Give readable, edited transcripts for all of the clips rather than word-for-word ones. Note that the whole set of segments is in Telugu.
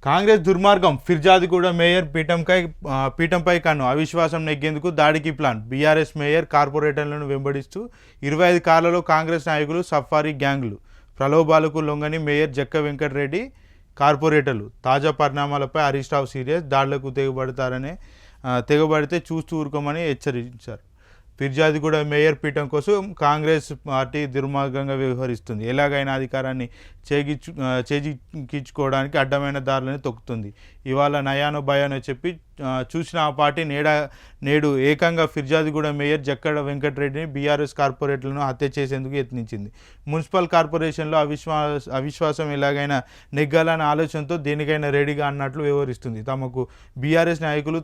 కాంగ్రెస్ దుర్మార్గం ఫిర్జాదిగూడ మేయర్ పీఠంపై కన్ను అవిశ్వాసం నెగ్గేందుకు దాడికి ప్లాన్ బీఆర్ఎస్ మేయర్ కార్పొరేటర్లను వెంబడిస్తూ 25 కార్లలో కాంగ్రెస్ నాయకులు సఫారీ గ్యాంగ్లు ప్రలోభాలకు లొంగని మేయర్ జక్క వెంకటరెడ్డి కార్పొరేటర్లు తాజా పరిణామాలపై హరీష్ రావు సీరియస్ దాడులకు తెగబడితే చూస్తూ ఊరుకోమని హెచ్చరించారు. ఫిర్జాదిగూడ మేయర్ పీఠం కోసం కాంగ్రెస్ పార్టీ దుర్మార్గంగా వ్యవహరిస్తుంది. ఎలాగైనా అధికారాన్ని చేజిక్కించుకోవడానికి అడ్డమైన దారులను తొక్కుతుంది. ఇవాళ నయానో భయానో చెప్పి చూసిన ఆ పార్టీ నేడు ఏకంగా ఫిర్జాదిగూడ మేయర్ జక్కడ వెంకటరెడ్డిని బీఆర్ఎస్ కార్పొరేటర్లను హత్య చేసేందుకు యత్నించింది. మున్సిపల్ కార్పొరేషన్లో అవిశ్వాసం ఎలాగైనా నెగ్గాలన్న ఆలోచనతో దేనికైనా రెడీగా అన్నట్లు వ్యవహరిస్తుంది. తమకు బీఆర్ఎస్ నాయకులు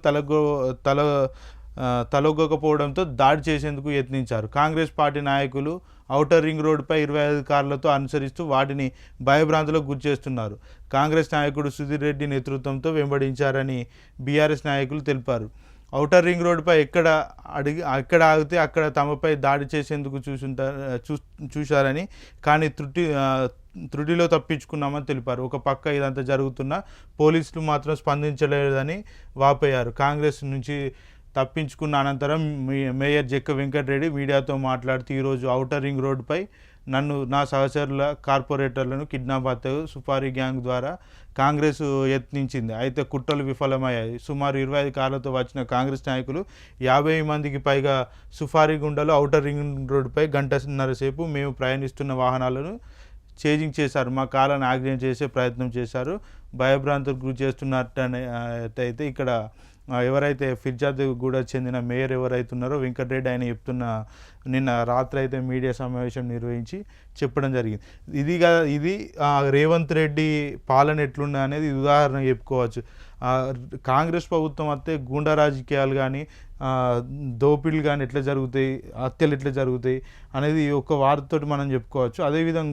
తలొగ్గకపోవడంతో దాడి చేసేందుకు యత్నించారు. కాంగ్రెస్ పార్టీ నాయకులు ఔటర్ రింగ్ రోడ్డుపై 25 కార్లతో అనుసరిస్తూ వాటిని భయభ్రాంతులకు గురిచేస్తున్నారు. కాంగ్రెస్ నాయకుడు సుధీర్ రెడ్డి నేతృత్వంతో వెంబడించారని బీఆర్ఎస్ నాయకులు తెలిపారు. ఔటర్ రింగ్ రోడ్డుపై ఎక్కడ ఆగితే అక్కడ తమపై దాడి చేసేందుకు చూశారని కానీ త్రుటిలో తప్పించుకున్నామని తెలిపారు. ఒక పక్క ఇదంతా జరుగుతున్నా పోలీసులు మాత్రం స్పందించలేదని వాపోయారు. కాంగ్రెస్ నుంచి తప్పించుకున్న అనంతరం మేయర్ జక్క వెంకటరెడ్డి మీడియాతో మాట్లాడుతూ ఈరోజు ఔటర్ రింగ్ రోడ్డుపై నన్ను నా సహచరుల కార్పొరేటర్లను కిడ్నాప్ హత్యకు సుపారీ గ్యాంగ్ ద్వారా కాంగ్రెస్ యత్నించింది. అయితే కుట్రలు విఫలమయ్యాయి. సుమారు 25 కార్లతో వచ్చిన కాంగ్రెస్ నాయకులు 50 మందికి పైగా సుపారీ గుండెలో ఔటర్ రింగ్ రోడ్డుపై గంటన్నర సేపు మేము ప్రయాణిస్తున్న వాహనాలను చేజింగ్ చేశారు. మా కాలను యాక్సిడెంట్ చేసే ప్రయత్నం చేశారు. భయభ్రాంతులకు గురి చేస్తున్నట్టయితే ఇక్కడ ఎవరైతే ఫిర్జాదిగూడ చెందిన మేయర్ ఎవరైతే ఉన్నారో వెంకటరెడ్డి ఆయన నిన్న రాత్రి అయితే మీడియా సమావేశం నిర్వహించి చెప్పడం జరిగింది. ఇది రేవంత్ రెడ్డి పాలన ఎట్లున్నా అనేది ఉదాహరణ చెప్పుకోవచ్చు. కాంగ్రెస్ ప్రభుత్వం వస్తే గూండా రాజకీయాలు కానీ దోపిడీలు కానీ ఎట్లా జరుగుతాయి, హత్యలు ఎట్లా జరుగుతాయి అనేది ఒక వార్తతో మనం చెప్పుకోవచ్చు. అదేవిధంగా